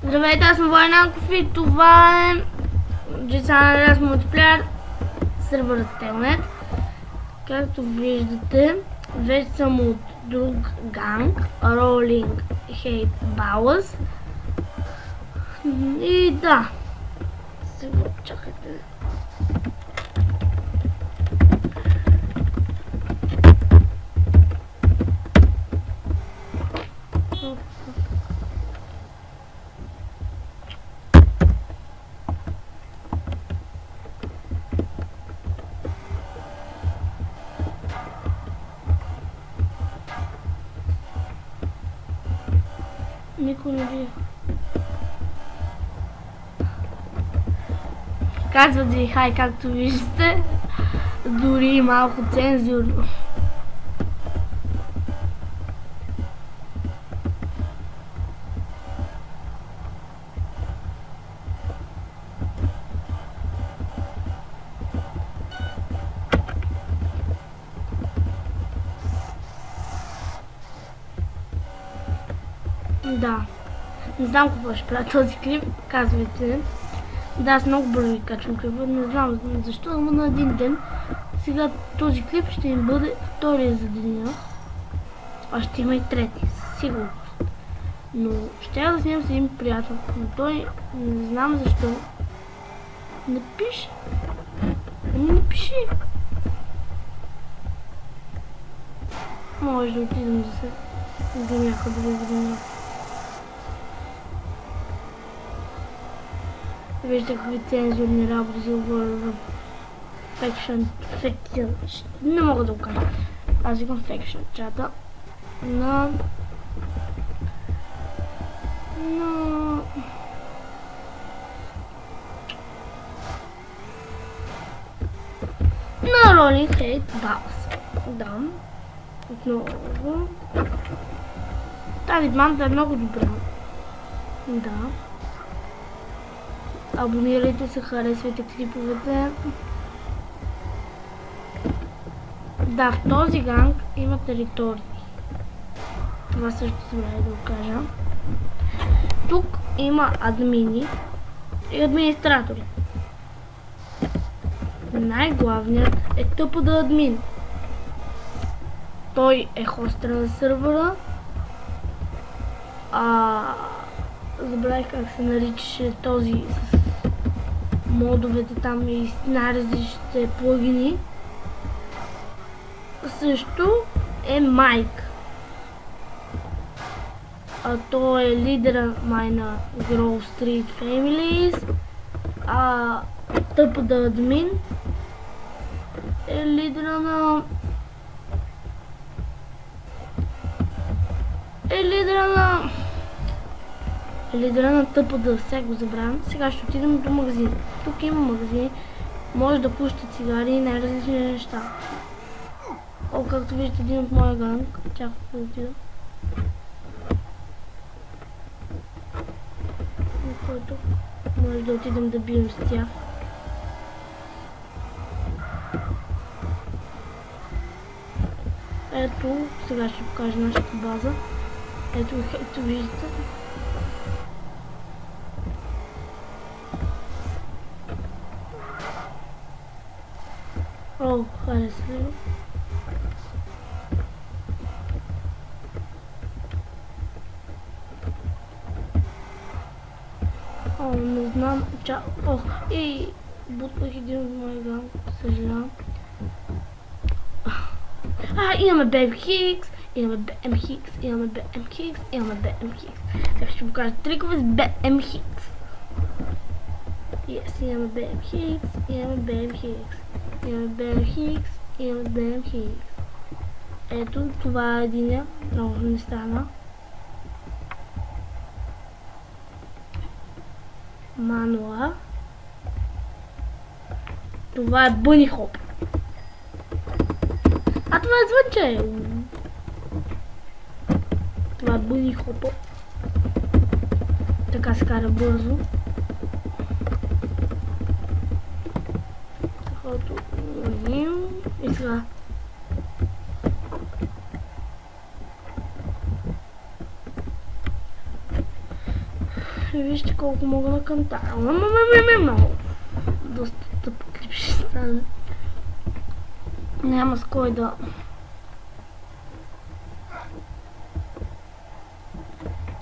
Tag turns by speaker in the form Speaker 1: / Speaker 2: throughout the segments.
Speaker 1: Здравейте, аз съм Войнанков и това е GTA Andreas Multiplayer сервърът Telnet. Както виждате, вече съм от друг ганг, Rolling Hate Ballas. И да, сега чакайте. Никой не ви. Казват ви хай, както виждате. Дори малко цензурно. Да, не знам какво ще правя този клип, казвайте. Да, аз много бързо ви качвам клипа, не знам защо, ама на един ден. Сега този клип ще им бъде втория за деня, а ще има и трети, със сигурност. Но ще я да снимам с един приятел, но той не знам защо не пише. Ами не пиши. Може да отидем да се до някъде да видим. Вижте какви цензурни работи си говоря за Faction. Не мога да го кажа. Аз викам Faction чата на Rolling Hate Ballas. Да. Отново. Тази мантра е много добра. Да. Абонирайте се, харесвайте клиповете. Да, в този ганг има територии. Това също забравя да го кажа. Тук има админи и администратори. Най-главният е тъпъда админ. Той е хостер на сервера. Забравих как се наричаше този с модовете там и най-различните плагини. Също е Майк. Той е лидера на Grove Street Families. Тъпъда админ е лидера на тъпъда, сега го забравям. Сега ще отидем до магазин. Тук има магазин. Може да пушите цигари и най-различни неща. Както виждате, един от моя ганг. Чакайте да отида. Който може да отидем да бием с тях. Ето, сега ще покажа нашата база. Ето виждате. Хареса ли? Не знам. И бутнах един от моя ганг, съжалявам. Имаме BM Hicks, имаме BM Hicks, имаме BM Hicks, имаме BM Hicks. Сега ще покажа трикове с BM Hicks. Yes, имаме BM Hicks, имаме BM Hicks. Имаме BM Hicks, имаме BM Hicks. Ето, това е единия. Много не стана. Мануа. Това е Бъни Хоп. Това е звънче. Това е Бъни Хопа. Така се кара бързо. И сега вижте колко мога да кантарам. Много. Доста тъп клип ще стане. Няма с кой да...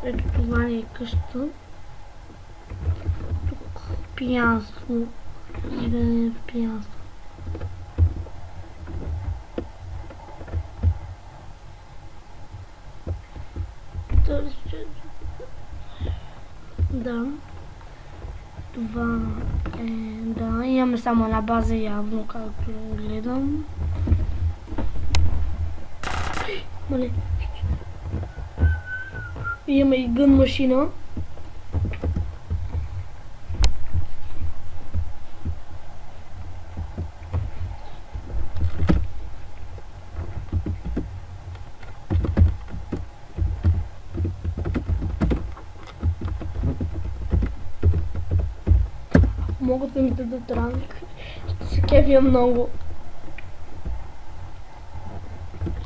Speaker 1: Ето това не е къщата. Тук пиянство. Живеене в пиянство. Да. Това е... Да, имаме само една база явно, както гледам. Мале. Имаме и гън машина. Могат да ми дадат ранг. Ще се кефя много.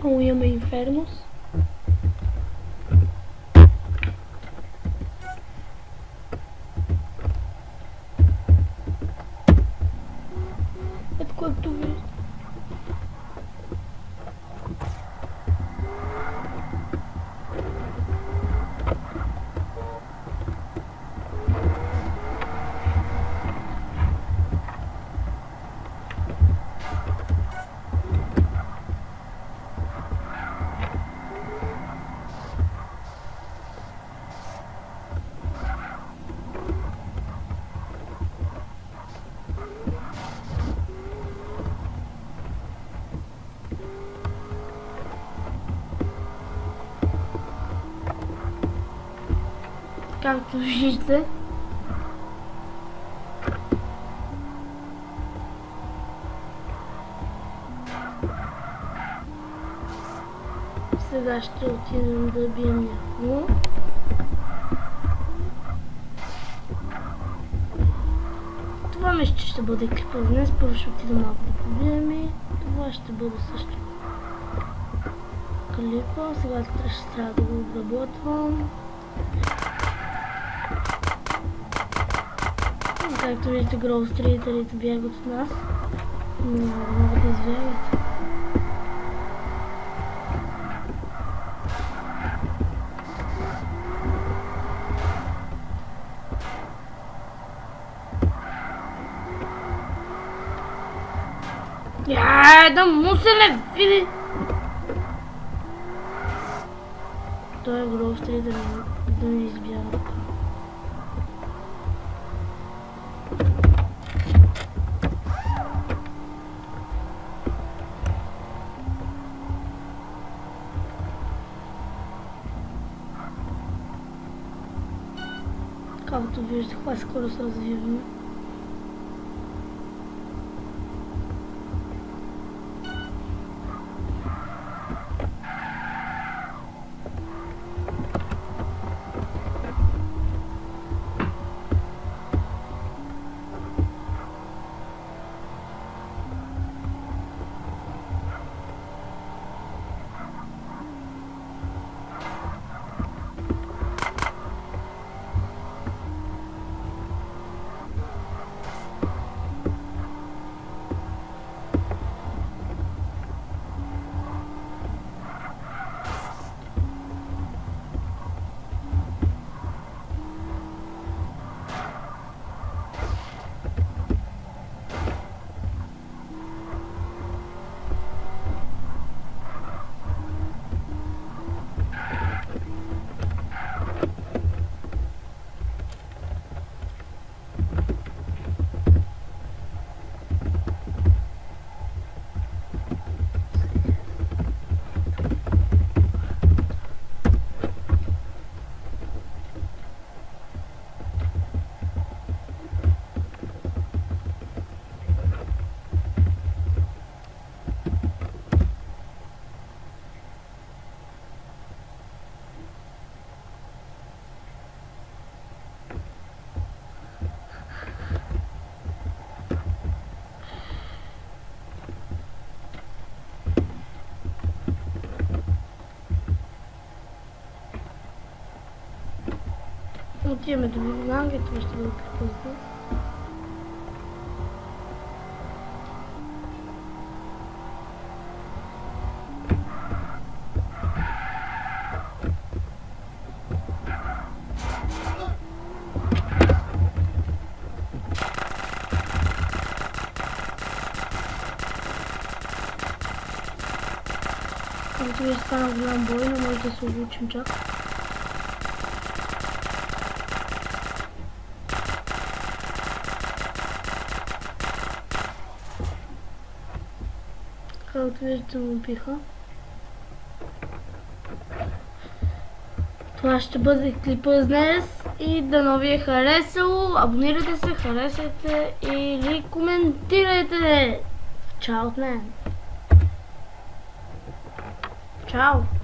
Speaker 1: О, имаме Инфернус. Ето което ви. Както виждате. Сега ще отидем да бием някого. Това мисля, че ще бъде клипа днес. Първо ще отидем малко да побием и това ще бъде също клипа. Сега ще трябва да го обработвам. Както виждате, гроустрейтерите бягат от нас. Няма да могат да избягат. Да му се не види! Той е гроустрейдер да не избяга. Както виждате, каква скоро се развиваме. Отиваме до Библианга, това ще бъде по-късно. Както вече стана голям бой, но може да се обучим чак. Както виждате, му убиха. Това ще бъде клипа за днес и да ви е харесало. Абонирайте се, харесайте или коментирайте. Чао от мен. Чао!